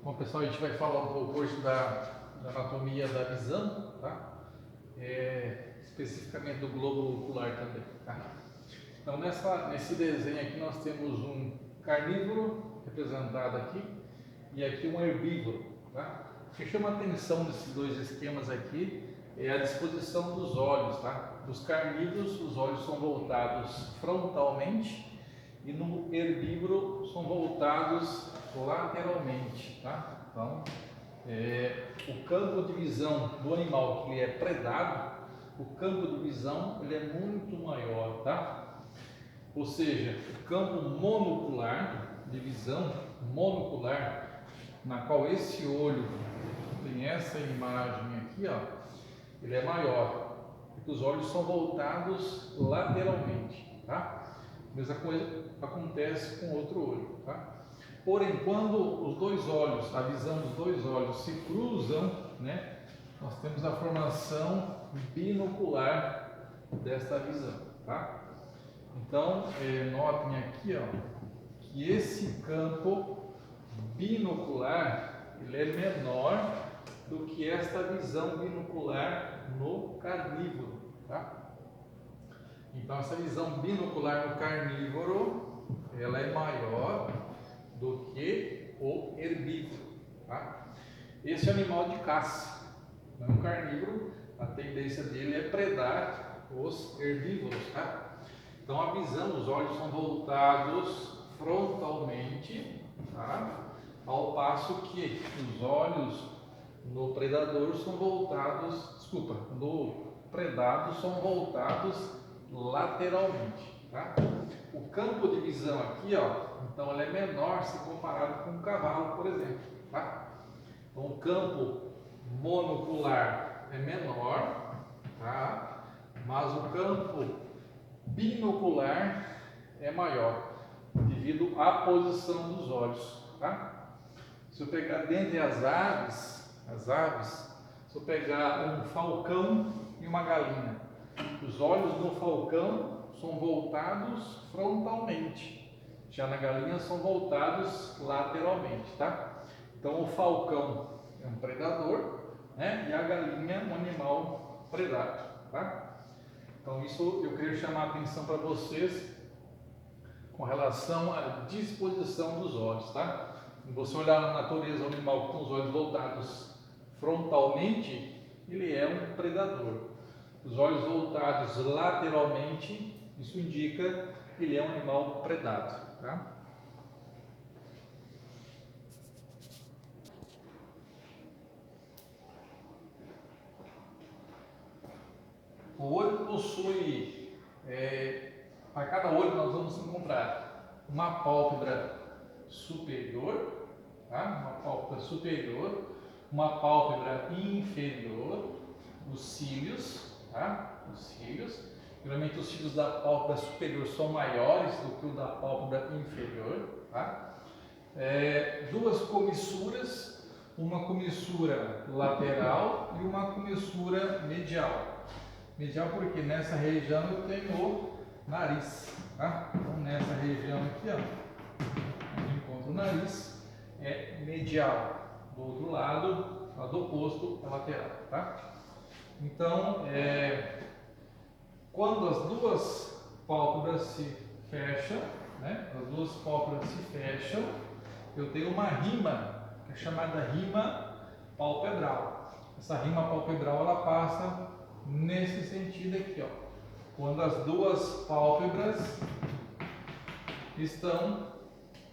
Bom, pessoal, a gente vai falar um pouco hoje da anatomia da visão, tá? Especificamente do globo ocular também, tá? Então, nesse desenho aqui nós temos um carnívoro representado aqui e aqui um herbívoro, tá? O que chama a atenção desses dois esquemas aqui é a disposição dos olhos, tá? Nos carnívoros, os olhos são voltados frontalmente e no herbívoro são voltados lateralmente, tá? Então, o campo de visão do animal que ele é predado, o campo de visão ele é muito maior, tá? Ou seja, o campo monocular de visão, monocular, na qual esse olho tem essa imagem aqui, ó, ele é maior, porque os olhos são voltados lateralmente, tá? Mesma coisa acontece com outro olho, tá? Porém, quando os dois olhos, a visão dos dois olhos se cruzam, né, nós temos a formação binocular desta visão, tá? Então, notem aqui, ó, que esse campo binocular ele é menor do que esta visão binocular no carnívoro, tá? Então, essa visão binocular no carnívoro, ela é maior do que o herbívoro, tá? Esse é animal de caça, não é um carnívoro, a tendência dele é predar os herbívoros, tá? Então, a visão, os olhos são voltados frontalmente, tá? Ao passo que os olhos no predador são voltados, no predado são voltados lateralmente, tá? O campo de visão aqui, ó, então ele é menor se comparado com um cavalo, por exemplo, tá? Então o campo monocular é menor, tá? Mas o campo binocular é maior, devido à posição dos olhos, tá? Se eu pegar dentre as aves, se eu pegar um falcão e uma galinha, os olhos do falcão são voltados frontalmente, já na galinha são voltados lateralmente, tá? Então o falcão é um predador, né? E a galinha é um animal predado, tá? Então isso eu queria chamar a atenção para vocês com relação à disposição dos olhos, tá? Se você olhar na natureza o animal com os olhos voltados frontalmente, ele é um predador. Os olhos voltados lateralmente, isso indica que ele é um animal predado, tá? O olho possui, para cada olho nós vamos encontrar uma pálpebra superior, tá? Uma pálpebra superior, uma pálpebra inferior, os cílios, tá? Os cílios. Geralmente os cílios da pálpebra superior são maiores do que o da pálpebra inferior, tá? Duas comissuras, uma comissura lateral e uma comissura medial. Medial porque nessa região eu tenho o nariz, tá? Então nessa região aqui, ó, onde encontro o nariz, é medial. Do outro lado oposto é lateral, tá? Então, quando as duas pálpebras se fecham, né? As duas pálpebras se fecham, eu tenho uma rima, que é chamada rima palpebral. Essa rima palpebral, ela passa nesse sentido aqui, ó. Quando as duas pálpebras estão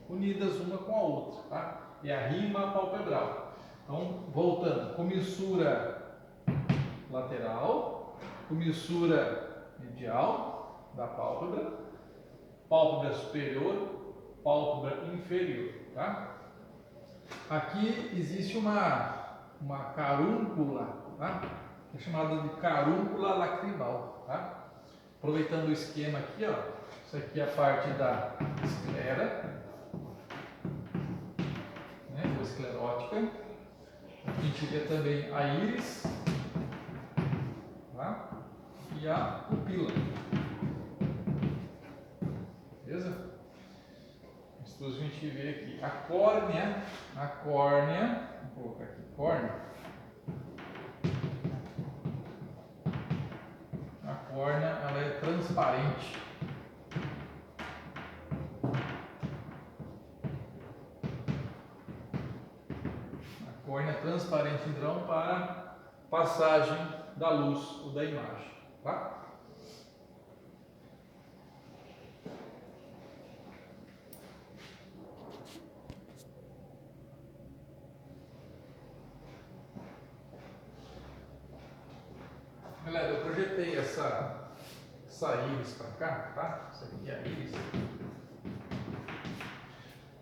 unidas uma com a outra, tá? É a rima palpebral. Então, voltando, comissura lateral, comissura medial da pálpebra, pálpebra superior, pálpebra inferior, tá? Aqui existe uma carúncula, tá? Que é chamada de carúncula lacrimal, tá? Aproveitando o esquema aqui, ó, isso aqui é a parte da esclera, né, ou esclerótica. Aqui a gente vê também a íris, tá? E a pupila, beleza? músculos a gente vê aqui. A córnea, vou colocar aqui, a córnea, ela é transparente. A córnea é transparente, então, para passagem da luz ou da imagem, tá? Galera, eu projetei essa íris para cá, tá? Essa aqui é a íris.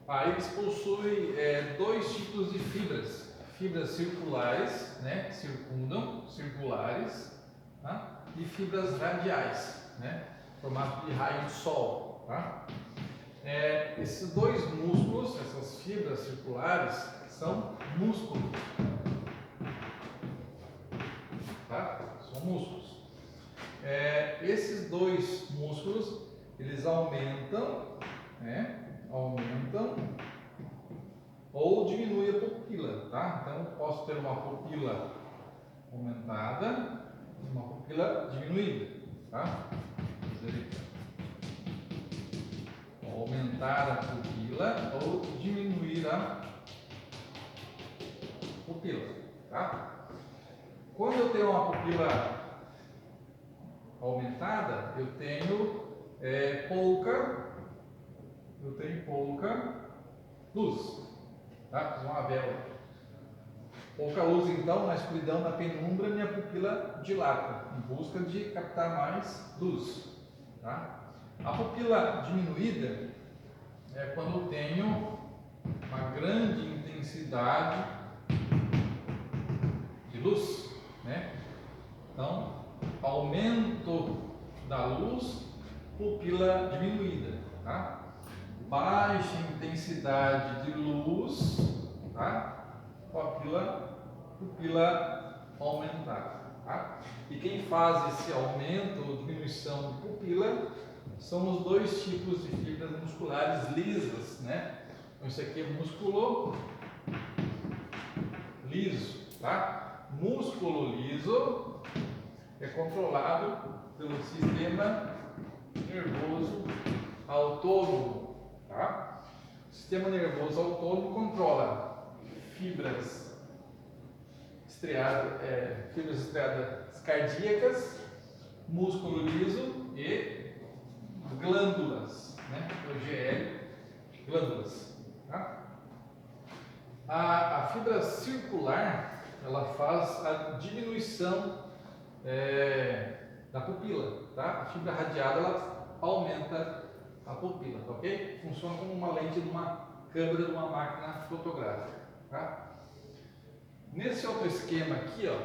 A íris possui dois tipos de fibras. Fibras circulares, né? Que circundam, circulares, tá? E fibras radiais, né? Formato de raio de sol, tá? Esses dois músculos, essas fibras circulares, são músculos, tá? São músculos. Esses dois músculos, eles aumentam, né? Aumentam ou diminuem a pupila, tá? Então, eu posso ter uma pupila aumentada e uma pupila diminuída, tá? Aumentar a pupila ou diminuir a pupila, tá? Quando eu tenho uma pupila aumentada, eu tenho pouca luz, tá? Uma vela. Pouca luz, então, na escuridão, na penumbra, minha pupila dilata, em busca de captar mais luz, tá? A pupila diminuída é quando eu tenho uma grande intensidade de luz, né? Então, aumento da luz, pupila diminuída, tá? Baixa intensidade de luz, tá? Pupila aumentada, tá? E quem faz esse aumento ou diminuição de pupila são os dois tipos de fibras musculares lisas, né? Então, isso aqui é músculo liso, tá? Músculo liso é controlado pelo sistema nervoso autônomo, tá? O sistema nervoso autônomo controla fibras estriadas cardíacas, músculo liso e glândulas, né? O GL, glândulas, tá? A fibra circular, ela faz a diminuição da pupila, tá? A fibra radiada, ela aumenta a pupila, tá ok? Funciona como uma lente de uma câmera de uma máquina fotográfica, tá? Nesse outro esquema aqui, ó,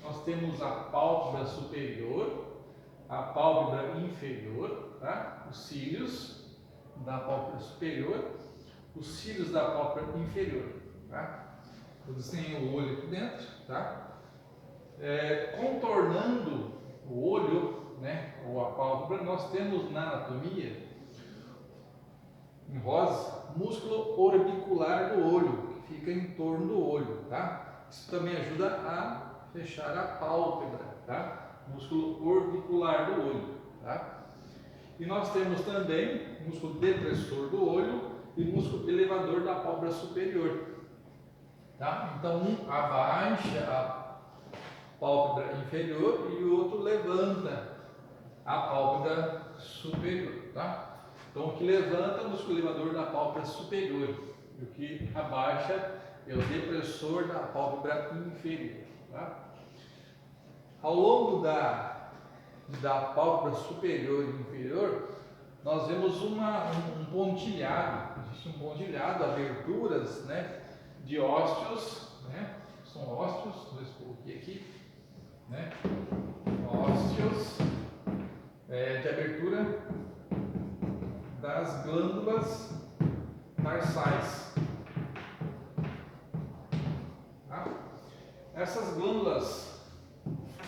nós temos a pálpebra superior, a pálpebra inferior, tá? Os cílios da pálpebra superior, os cílios da pálpebra inferior, tá? Eles têm o olho aqui dentro, tá? Contornando o olho, né, ou a pálpebra, nós temos na anatomia, em rosa, músculo orbicular do olho, que fica em torno do olho, tá? Isso também ajuda a fechar a pálpebra, tá? Músculo orbicular do olho, tá? E nós temos também músculo depressor do olho e músculo elevador da pálpebra superior, tá? Então, um abaixa a pálpebra inferior e o outro levanta a pálpebra superior, tá? Então, o que levanta é o músculo elevador da pálpebra superior e o que abaixa é o depressor da pálpebra inferior, tá? Ao longo da pálpebra superior e inferior, nós vemos um pontilhado, existe um pontilhado, aberturas, né, de ósteos, né? São ósteos, vou colocar aqui, né? Ósteos de abertura das glândulas tarsais. Tá? Essas glândulas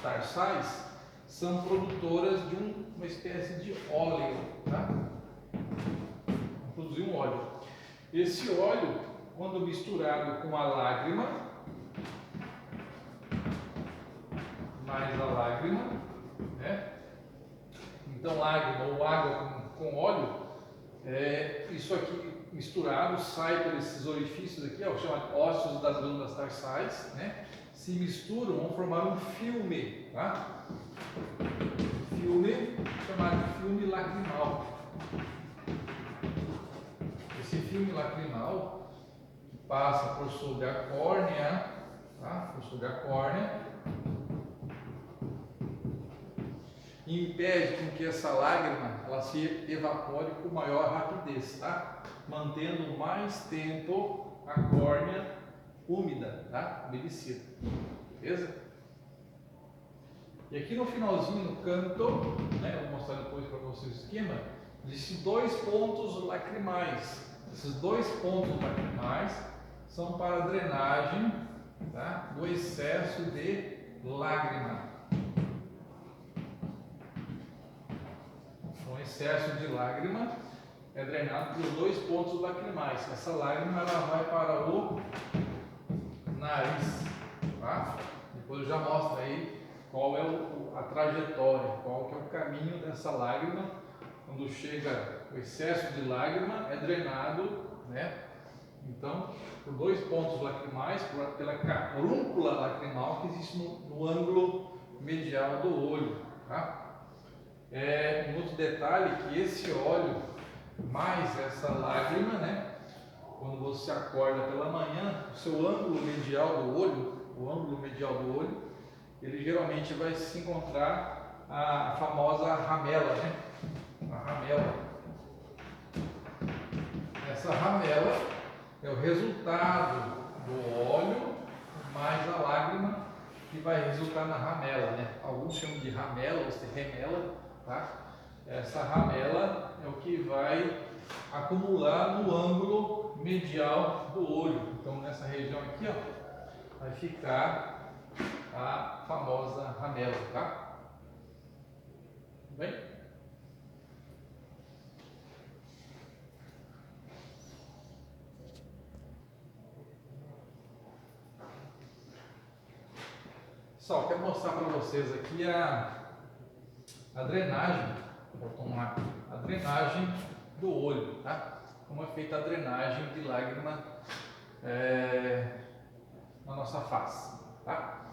tarsais são produtoras de uma espécie de óleo, tá? Produzir um óleo. Esse óleo, quando misturado com a lágrima, mais a lágrima, né? Então, lágrima ou água com óleo, isso aqui misturado sai por esses orifícios aqui, ó, chama ósseos das glândulas tarsais, né? Se misturam, vão formar um filme, tá? Filme chamado filme lacrimal. Esse filme lacrimal que passa por sobre a córnea, tá? Por sobre a córnea, e impede com que essa lágrima ela se evapore com maior rapidez, tá? Mantendo mais tempo a córnea úmida, tá? Umedecida, beleza? E aqui no finalzinho, no canto, né, eu vou mostrar depois para vocês o esquema, existem 2 pontos lacrimais. Esses 2 pontos lacrimais são para a drenagem, tá, do excesso de lágrima. O excesso de lágrima é drenado pelos 2 pontos lacrimais. Essa lágrima ela vai para o nariz, tá? Depois eu já mostro aí qual é a trajetória, qual que é o caminho dessa lágrima. Quando chega o excesso de lágrima, é drenado, né? Então, por 2 pontos lacrimais, pela carúncula lacrimal que existe no ângulo medial do olho, tá? Um outro detalhe que esse óleo mais essa lágrima, né? Quando você acorda pela manhã, o seu ângulo medial do olho, o ângulo medial do olho, ele geralmente vai se encontrar a famosa ramela, né? A ramela. Essa ramela é o resultado do óleo mais a lágrima que vai resultar na ramela, né? Alguns chamam de ramela, outros de remela, tá? Essa ramela é o que vai acumular no ângulo medial do olho. Então, nessa região aqui, ó, vai ficar a famosa ramela, tá? Tudo bem? Só quero mostrar para vocês aqui a drenagem, vou tomar a drenagem do olho, tá? Como é feita a drenagem de lágrima na nossa face, tá?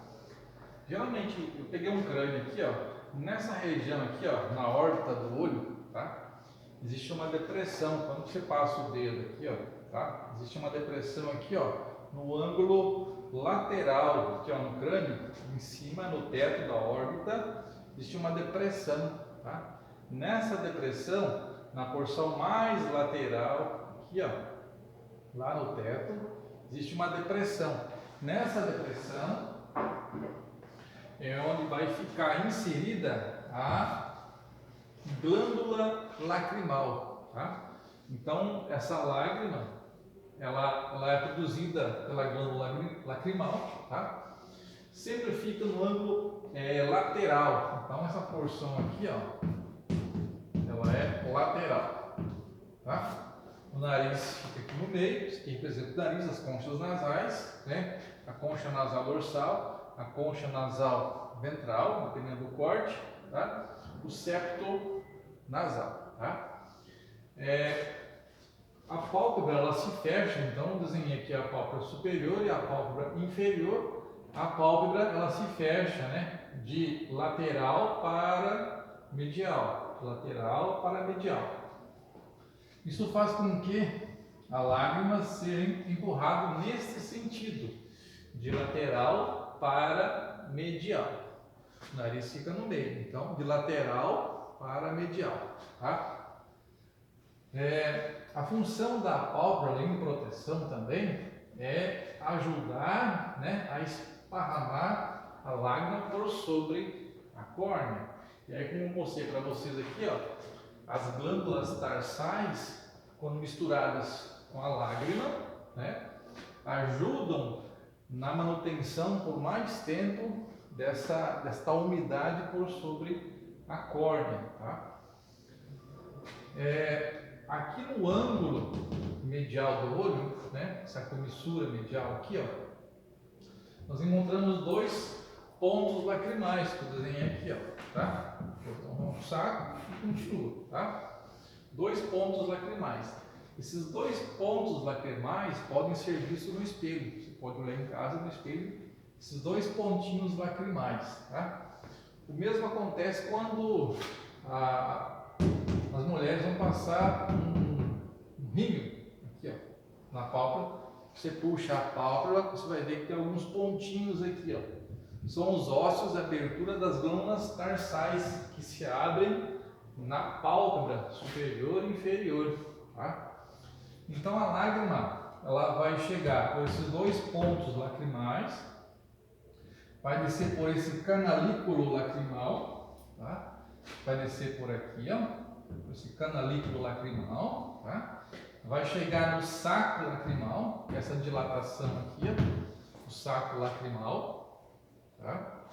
Geralmente eu peguei um crânio aqui, ó, nessa região aqui, ó, na órbita do olho, tá? Existe uma depressão quando você passa o dedo aqui, ó, tá? Existe uma depressão aqui, ó, no ângulo lateral, aqui, ó, no crânio, em cima, no teto da órbita, existe uma depressão, tá? Nessa depressão, na porção mais lateral, aqui, ó, lá no teto, existe uma depressão. Nessa depressão é onde vai ficar inserida a glândula lacrimal, tá? Então, essa lágrima, ela é produzida pela glândula lacrimal, tá? Sempre fica no ângulo lateral. Então, essa porção aqui, ó, ela é lateral, tá? O nariz fica aqui no meio, isso aqui representa o nariz, as conchas nasais, né? A concha nasal dorsal, a concha nasal ventral, dependendo do corte, tá? O septo nasal, tá? A pálpebra ela se fecha, então desenhei aqui a pálpebra superior e a pálpebra inferior. A pálpebra ela se fecha, né? De lateral para medial, de lateral para medial. Isso faz com que a lágrima seja empurrada nesse sentido, de lateral para medial. O nariz fica no meio, então de lateral para medial, tá? A função da pálpebra, além de proteção também, é ajudar, né, a esparramar a lágrima por sobre a córnea. E aí, como eu mostrei para vocês aqui, ó, as glândulas tarsais, quando misturadas com a lágrima, né, ajudam na manutenção por mais tempo desta umidade por sobre a córnea, tá? Aqui no ângulo medial do olho, né? Essa comissura medial aqui, ó. Nós encontramos dois pontos lacrimais que eu desenhei aqui, ó, tá? Então, um saco e continua, tá? Dois pontos lacrimais. Esses dois pontos lacrimais podem ser vistos no espelho. Você pode olhar em casa no espelho, esses dois pontinhos lacrimais, tá? O mesmo acontece quando as mulheres vão passar um rímel aqui, ó, na pálpebra. Você puxa a pálpebra, você vai ver que tem alguns pontinhos aqui, ó. São os ossos de abertura das glândulas tarsais que se abrem na pálpebra superior e inferior, tá? Então a lágrima, ela vai chegar por esses dois pontos lacrimais, vai descer por esse canalículo lacrimal, tá? Vai descer por aqui, ó, por esse canalículo lacrimal, tá? Vai chegar no saco lacrimal, que é essa dilatação aqui, ó, o saco lacrimal, tá?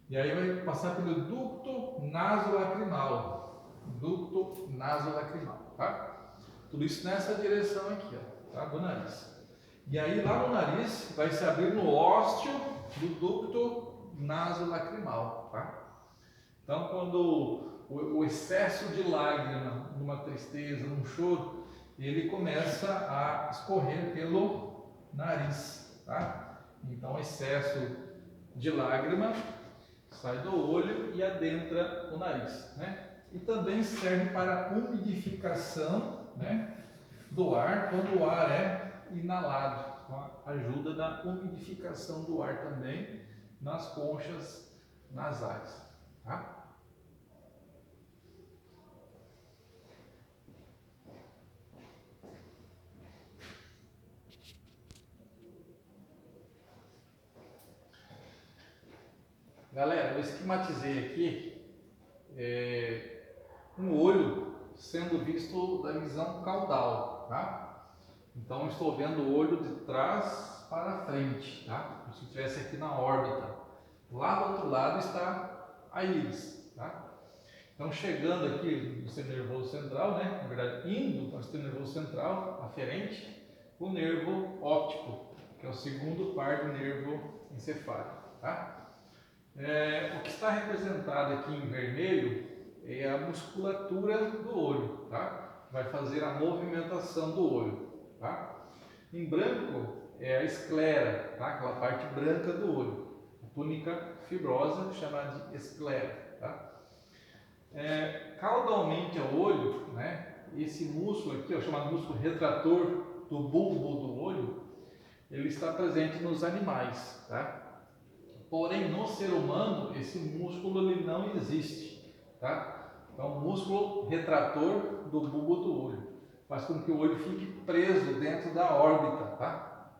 E aí vai passar pelo ducto nasolacrimal, tá? Tudo isso nessa direção aqui, ó, tá? Do nariz. E aí lá no nariz vai se abrir no ósteo do ducto nasolacrimal, tá? Então quando o excesso de lágrima numa tristeza, num choro, ele começa a escorrer pelo nariz, tá? Então excesso de lágrima sai do olho e adentra o nariz, né? E também serve para umidificação, né, do ar quando o ar é inalado. Então, ajuda na umidificação do ar também nas conchas nasais, tá? Galera, eu esquematizei aqui um olho sendo visto da visão caudal, tá? Então eu estou vendo o olho de trás para frente, tá? Como se estivesse aqui na órbita. Lá do outro lado está a íris, tá? Então chegando aqui no sistema nervoso central, né? Na verdade indo para o sistema nervoso central, aferente, o nervo óptico, que é o segundo par do nervo encefálico, tá? O que está representado aqui em vermelho é a musculatura do olho, tá? Vai fazer a movimentação do olho, tá? Em branco é a esclera, tá? Aquela parte branca do olho, a túnica fibrosa chamada de esclera, tá? Caudalmente ao olho, né? Esse músculo aqui, chamado músculo retrator do bulbo do olho, ele está presente nos animais, tá? Porém, no ser humano, esse músculo ele não existe, tá? Então, o músculo retrator do bulbo do olho faz com que o olho fique preso dentro da órbita, tá?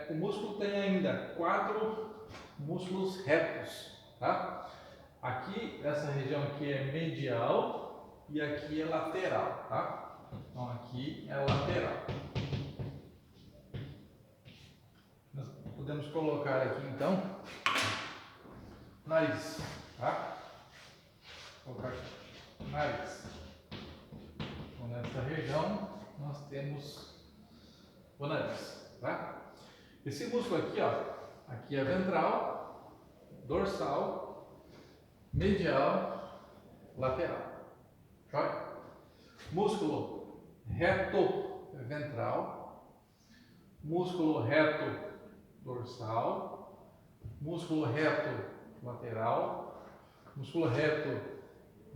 O músculo tem ainda 4 músculos retos, tá? Aqui, essa região aqui é medial e aqui é lateral, tá? Então, aqui é lateral. Podemos colocar aqui então nariz, tá? Colocar aqui, nariz. Então, nessa região nós temos o nariz, tá? Esse músculo aqui, ó, aqui é ventral, dorsal, medial, lateral. Joia? Músculo reto ventral, músculo reto dorsal, músculo reto lateral, músculo reto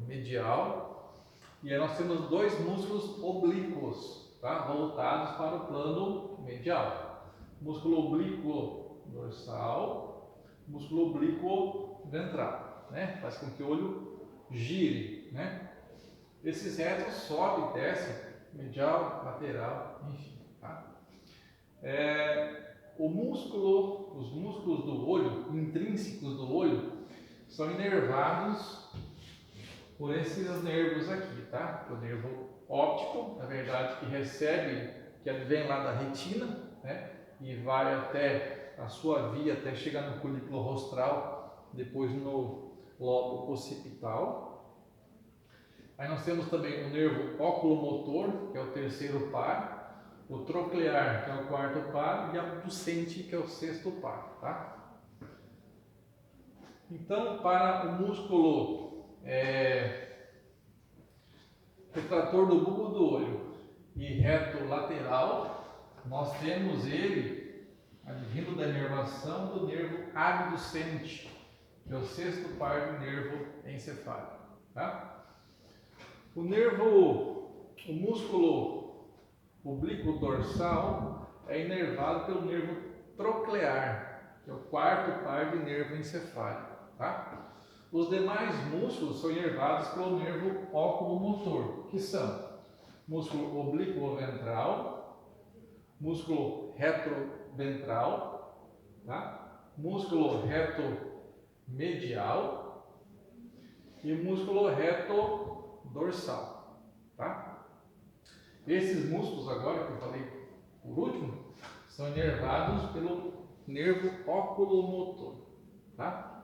medial, e aí nós temos 2 músculos oblíquos, tá? Voltados para o plano medial. Músculo oblíquo dorsal, músculo oblíquo ventral, né? Faz com que o olho gire, né? Esses retos sobem e descem, medial, lateral, enfim, tá? Os músculos do olho, intrínsecos do olho, são inervados por esses nervos aqui, tá? O nervo óptico, na verdade, que vem lá da retina, né? E vai até a sua via, até chegar no colículo rostral, depois no lobo occipital. Aí nós temos também o nervo oculomotor, que é o terceiro par, o troclear, que é o quarto par, e a abducente, que é o sexto par, tá? Então, para o músculo retrator do bulbo do olho e reto lateral, nós temos ele advindo da inervação do nervo abducente, que é o sexto par do nervo encefálico, tá? O músculo oblíquo dorsal é inervado pelo nervo troclear, que é o quarto par de nervo encefálico, tá? Os demais músculos são inervados pelo nervo oculomotor, que são músculo oblíquo ventral, músculo retroventral, tá? Músculo reto medial e músculo reto dorsal, tá? Esses músculos agora que eu falei por último são inervados pelo nervo oculomotor, tá?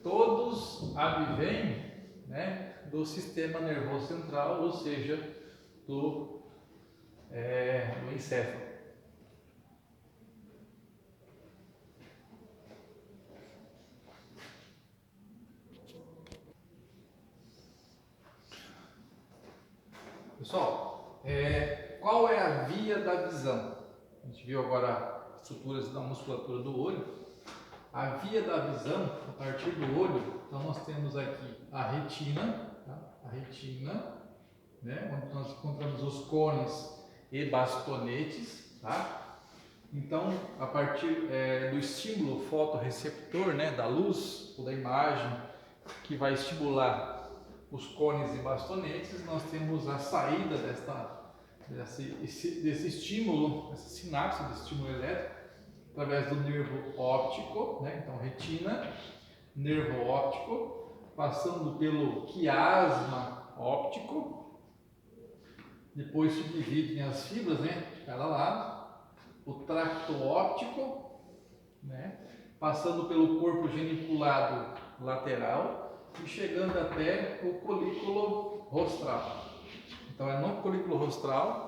Todos advêm, né, do sistema nervoso central, ou seja, do encéfalo. Pessoal, qual é a via da visão? A gente viu agora estruturas da musculatura do olho. A via da visão, a partir do olho, então nós temos aqui a retina, tá? A retina, né, onde nós encontramos os cones e bastonetes, tá? Então, a partir do estímulo fotorreceptor, né, da luz ou da imagem que vai estimular os cones e bastonetes, nós temos a saída desse estímulo, essa sinapse desse estímulo elétrico, através do nervo óptico, né? Então retina, nervo óptico, passando pelo quiasma óptico, depois subdividem as fibras, né, de cada lado, o tracto óptico, né, passando pelo corpo geniculado lateral e chegando até o colículo rostral. Então é no colículo rostral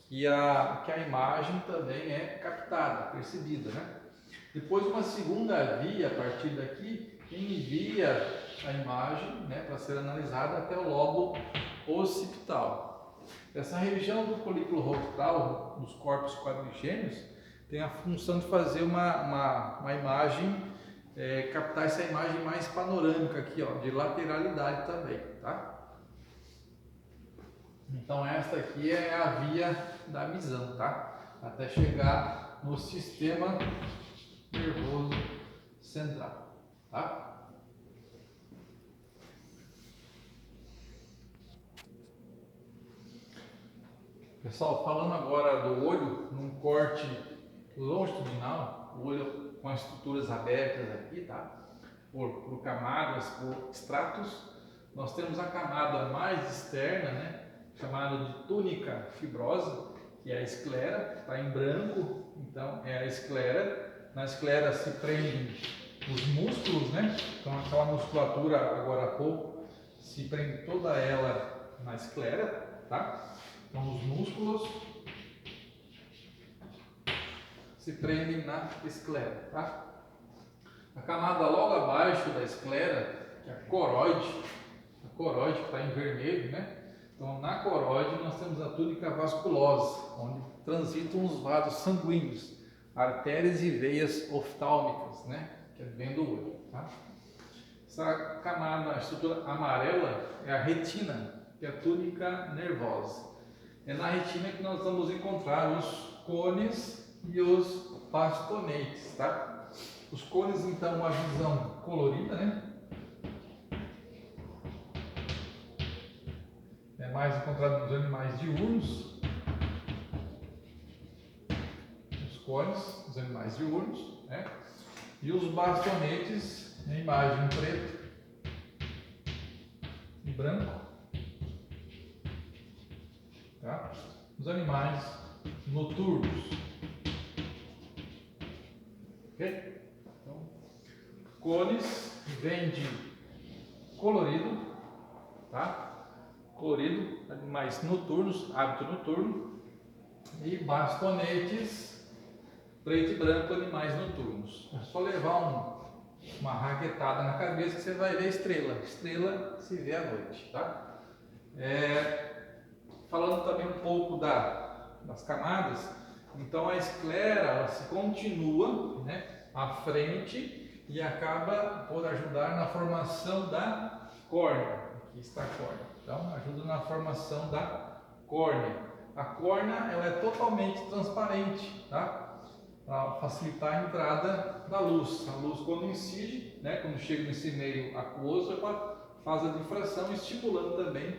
que a imagem também é captada, percebida, né? Depois uma segunda via a partir daqui envia a imagem, né, para ser analisada até o lobo occipital. Essa região do colículo rostral dos corpos quadrigêmeos tem a função de fazer uma imagem, captar essa imagem mais panorâmica aqui, ó, de lateralidade também, tá? Então esta aqui é a via da visão, tá? Até chegar no sistema nervoso central, tá? Pessoal, falando agora do olho, num corte longitudinal, o olho com as estruturas abertas aqui, tá? Por camadas, por estratos, nós temos a camada mais externa, né, chamada de túnica fibrosa, que é a esclera, que está em branco, então é a esclera. Na esclera se prendem os músculos, né? Então aquela musculatura agora há pouco se prende toda ela na esclera, tá? Então os músculos se prendem na esclera, tá? A camada logo abaixo da esclera, que é a coroide que está em vermelho, né? Então na coroide nós temos a túnica vasculosa, onde transitam os vasos sanguíneos, artérias e veias oftálmicas, né? Que vem do olho, tá? Essa camada, a estrutura amarela, é a retina, que é a túnica nervosa. É na retina que nós vamos encontrar os cones e os bastonetes, tá? Os cones, então, uma visão colorida, né? É mais encontrado nos animais diurnos. Os cones, os animais diurnos, né? E os bastonetes, a imagem preto e branco, tá? Os animais noturnos. Ok? Então, cones vem de colorido, tá? colorido, animais noturnos, hábito noturno, e bastonetes, preto e branco, animais noturnos. É só levar uma raquetada na cabeça que você vai ver estrela. Estrela se vê à noite, tá? Falando também um pouco das camadas, então a esclera ela se continua, né, à frente e acaba por ajudar na formação da córnea. Aqui está a córnea. Então ajuda na formação da córnea. A córnea ela é totalmente transparente, tá? Para facilitar a entrada da luz. A luz quando incide, né, quando chega nesse meio aquoso, ela faz a difração, estimulando também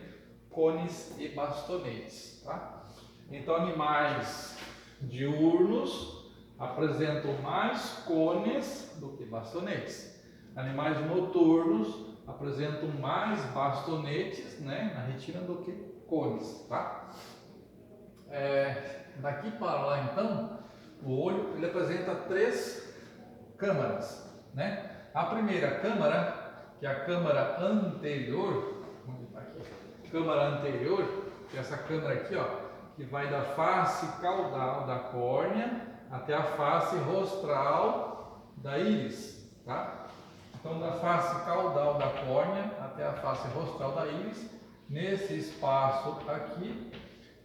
cones e bastonetes, tá? Então animais diurnos apresentam mais cones do que bastonetes. Animais noturnos apresentam mais bastonetes, né, na retina do que cones, tá? Daqui para lá então, o olho ele apresenta 3 câmaras, né? A primeira câmara, que é a câmara anterior, câmara anterior, que é essa câmara aqui, ó, que vai da face caudal da córnea até a face rostral da íris, tá? Então, da face caudal da córnea até a face rostral da íris, nesse espaço aqui,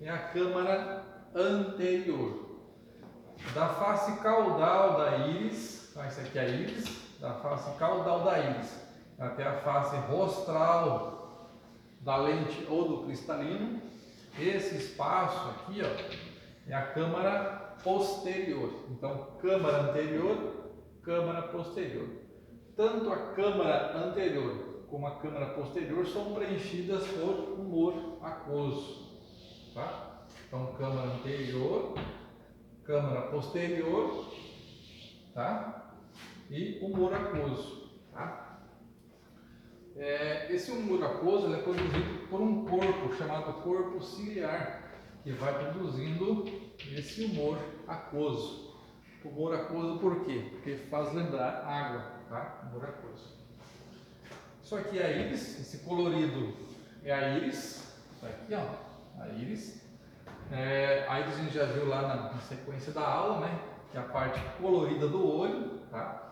é a câmara anterior. Da face caudal da íris, então essa aqui é a íris, da face caudal da íris até a face rostral da lente ou do cristalino, esse espaço aqui, ó, é a câmara posterior. Então, câmara anterior, câmara posterior. Tanto a câmara anterior como a câmara posterior são preenchidas por humor aquoso, tá? Então, câmara anterior, câmara posterior, tá? E humor aquoso, tá? Esse humor aquoso é produzido por um corpo chamado corpo ciliar, que vai produzindo esse humor aquoso. Humor aquoso por quê? Porque faz lembrar água, tá? Humor aquoso. Isso aqui é a íris, esse colorido é a íris, tá aqui, ó, a íris. A íris a gente já viu lá na sequência da aula, né? Que é a parte colorida do olho, tá?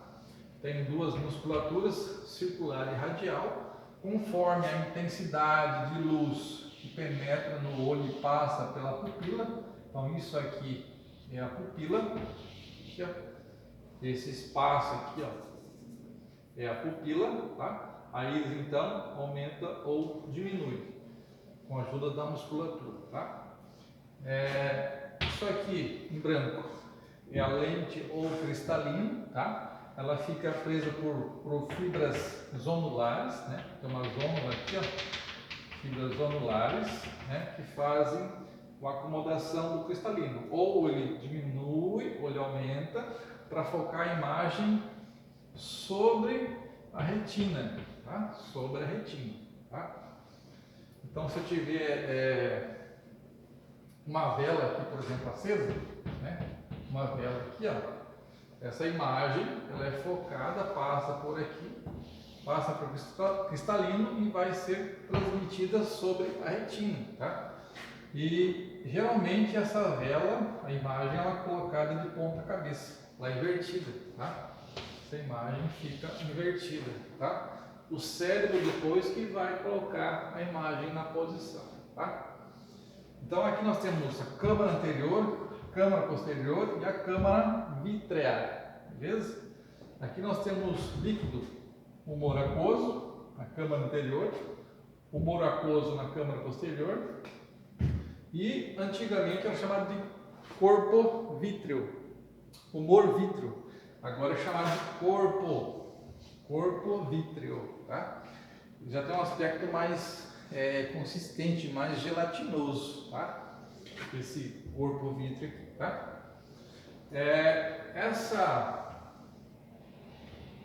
Tem 2 musculaturas, circular e radial, conforme a intensidade de luz que penetra no olho e passa pela pupila. Então isso aqui é a pupila, aqui, ó. Esse espaço aqui, ó, é a pupila, tá? A íris então aumenta ou diminui com a ajuda da musculatura, tá? Isso aqui em branco é a lente ou cristalino, tá? Ela fica presa por fibras zonulares, né? Tem uma zônula aqui, ó, fibras zonulares, né? Que fazem a acomodação do cristalino. Ou ele diminui, ou ele aumenta, para focar a imagem sobre a retina, tá? Sobre a retina, tá? Então, se eu tiver uma vela aqui, por exemplo, acesa, né? Uma vela aqui, ó. Essa imagem ela é focada, passa por aqui, passa por cristalino e vai ser transmitida sobre a retina, tá? E geralmente essa vela, a imagem ela é colocada de ponta cabeça, ela é invertida, tá? Essa imagem fica invertida, tá? O cérebro depois que vai colocar a imagem na posição, tá? Então aqui nós temos a câmara anterior, câmara posterior e a câmara vitreária, beleza? Aqui nós temos líquido, humor aquoso na câmara anterior, humor aquoso na câmara posterior e antigamente era chamado de corpo vítreo, humor vítreo, agora é chamado de corpo vítreo, tá? Já tem um aspecto mais consistente, mais gelatinoso, tá? Esse corpo vítreo aqui, tá?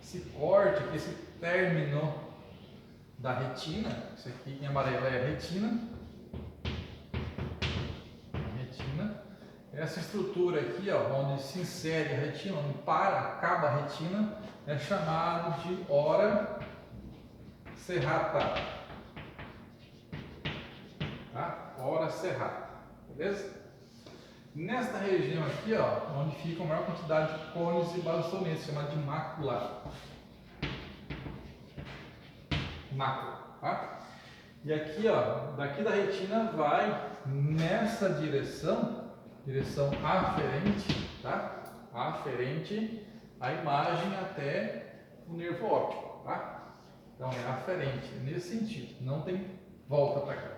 Esse corte aqui, esse término da retina, isso aqui em amarelo é a retina. Essa estrutura aqui, ó, onde se insere a retina, onde acaba a retina, é chamado de ora serrata. fora cerrada, beleza? Nesta região aqui, ó, onde fica a maior quantidade de cones e bastonetes, chamada de mácula. Mácula, tá? E aqui, ó, daqui da retina vai nessa direção, direção aferente, tá? Aferente a imagem até o nervo óptico, tá? Então é aferente, nesse sentido, não tem volta para cá.